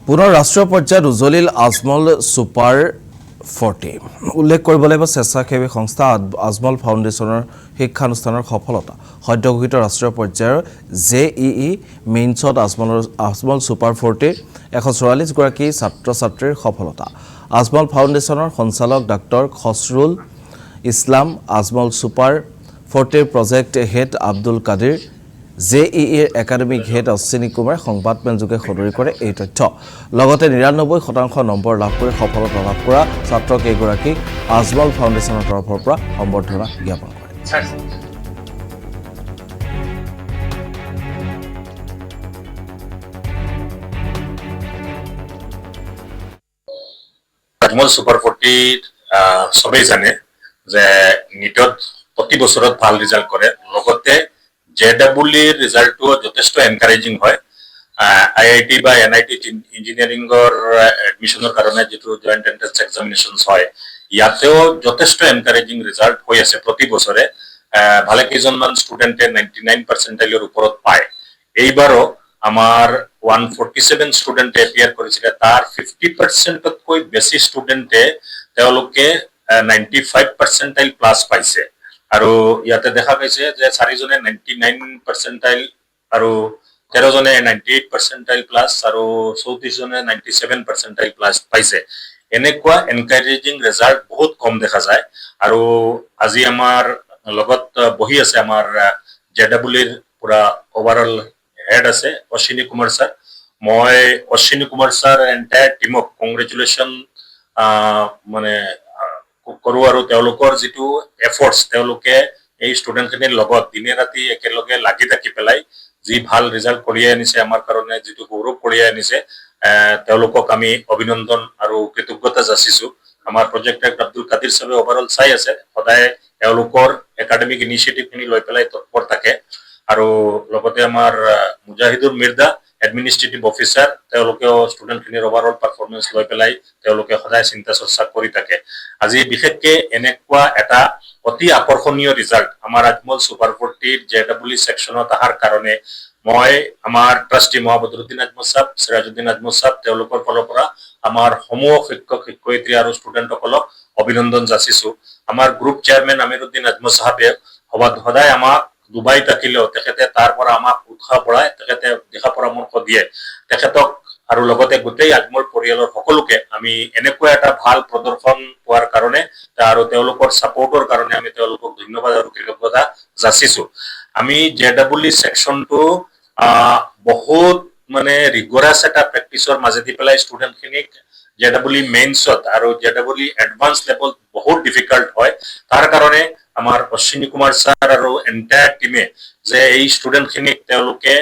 পুনৰ ৰাষ্ট্ৰীয় পৰ্যায়ত উজলিল আজমল ছুপাৰ 40 উল্লেখ কৰিব লাগিব স্বেচ্ছাসেৱী সংস্থা আজমল ফাউণ্ডেশ্যনৰ শিক্ষানুষ্ঠানৰ সফলতা সদ্যঘোষিত ৰাষ্ট্ৰীয় পৰ্যায়ৰ জেইই মেইনছত আজমল ছুপাৰ 40 144 গৰাকী ছাত্ৰ ছাত্ৰীৰ সফলতা আজমল ফাউণ্ডেশ্যনৰ সঞ্চালক doctor Khasrul Islam Ajmal super 40 project head Abdul Kadir জেইইৰ একাডেমিক হেড অশ্বিনী কুমাৰে সংবাদমেলযোগে সদৰি কৰে এই তথ্য লগতে ৯৯% নম্বৰ লাভ কৰি সফলতা লাভ কৰা ছাত্ৰ কেইগৰাকীক আজমল ফাউণ্ডেশ্যনৰ তৰফৰ পৰা সম্বৰ্ধনা জ্ঞাপন কৰে আজমল ছুপাৰ 40 সবেই জানে যে নিটত প্ৰতি বছৰত ভাল ৰিজাল্ট কৰে লগতে জেডাব্লিউৰ ৰিজাল্টটো যথেষ্ট এনকাৰেজিং হয় আইআইটি বা এনআইটি ইঞ্জিনিয়াৰিংৰ এডমিশ্যনৰ কাৰণে যেটো জয়েন্ট এন্ট্ৰেন্স এক্সামিনেশ্যনছ হয় ইয়াতেও যথেষ্ট এনকাৰেজিং ৰিজাল্ট হৈ আছে প্ৰতি বছৰে ভালে কেইজনমান ষ্টুডেণ্টে 99% ওপৰত পায় এইবাৰো আমাৰ 147 ষ্টুডেণ্টে এপিয়াৰ কৰিছিলে তাৰ 50% তকৈ বেছি ষ্টুডেণ্টে তেওঁলোকে 95% প্লাছ পাইছে আৰু ইয়াতে দেখা গৈছে যে 4 জনে 99% আৰু 13 জনে 98% প্লাছ আৰু 34 জনে 97% প্লাছ পাইছে এনেকুৱা এনকাৰেজিং ৰিজাল্ট বহুত কম দেখা যায় আৰু আজি আমাৰ লগত বহি আছে আমাৰ জেডাব্লিউৰ পুৰা ওভাৰঅল হেড আছে অশ্বিনী কুমাৰ স্যাৰ মই অশ্বিনী কুমাৰ স্যাৰ এন্টায়াৰ টিমক কংগ্ৰেচুলেশ্যন মানে কৰো আৰু তেওঁলোকৰ যেটো এফৰ্টছ তেওঁলোকে এই ষ্টুডেণ্টখিনিৰ লগত দিনে ৰাতি একেলগে লাগি থাকি পেলাই যি ভাল ৰিজাল্ট কঢ়িয়াই আনিছে আমাৰ কাৰণে যেটো গৌৰৱ কঢ়িয়াই আনিছে তেওঁলোকক আমি অভিনন্দন আৰু কৃতজ্ঞতা যাচিছো আমাৰ প্ৰজেক্ট আব্দুল কাদিৰ সাহেবে ওভাৰঅল চাই আছে সদায় তেওঁলোকৰ একাডেমিক ইনিচিয়েটিভখিনি লৈ পেলাই তৎপৰ থাকে আৰু লগতে আমাৰ মুজাহিদুৰ মিৰ্জা এডমিনিষ্ট্ৰেটিভ অফিচাৰ তেওঁলোকেও ষ্টুডেণ্টখিনিৰ ওভাৰঅল পাৰফৰ্মেন্স লৈ পেলাই তেওঁলোকে সদায় চিন্তা চৰ্চা কৰি থাকে আজি বিশেষকৈ এনেকুৱা এটা অতি আকৰ্ষণীয় ৰিজাল্ট আমাৰ আজমল ছুপাৰ 40 জেডাব্লিউ সেকশনত আহাৰ কাৰণে মই আমাৰ ট্ৰাষ্টি মহাবদৰুদ্দিন আজমল সাহেব সিৰাজউদ্দিন আজমল সাহেব তেওঁলোকৰ ফালৰ পৰা আমাৰ সমূহ শিক্ষক শিক্ষয়িত্ৰী আৰু ষ্টুডেণ্টসকলক অভিনন্দন যাচিছো আমাৰ গ্ৰুপ চেয়াৰমেন আমিৰুদ্দিন আজমল সাহেবে সদায় আমাক দুবাই থাকিলেও তেখেতে তাৰ পৰা আমাক উৎসাহ বঢ়ায় তেখেতে দিহা পৰামৰ্শ দিয়ে তেখেতক আৰু লগতে গোটেই আজমল পৰিয়ালৰ সকলোকে আমি এনেকুৱা এটা ভাল প্ৰদৰ্শন পোৱাৰ কাৰণে আৰু তেওঁলোকৰ সাপোৰ্টৰ কাৰণে আমি তেওঁলোকক ধন্যবাদ আৰু কৃতজ্ঞতা যাচিছো আমি জেডাব্লিউ সেকশনটো বহুত মানে ৰিগৰাছ এটা প্ৰেক্টিছৰ মাজেদি পেলাই ষ্টুডেণ্টখিনিক জেডাব্লিউ মেইনছত আৰু জেডাব্লিউ এডভান্স লেভেল বহুত ডিফিকাল্ট হয় তাৰ কাৰণে আমাৰ অশ্বিনী কুমাৰ স্যাৰ আৰু এন্টায়াৰ টিমে যে এই ষ্টুডেণ্টখিনিক তেওঁলোকে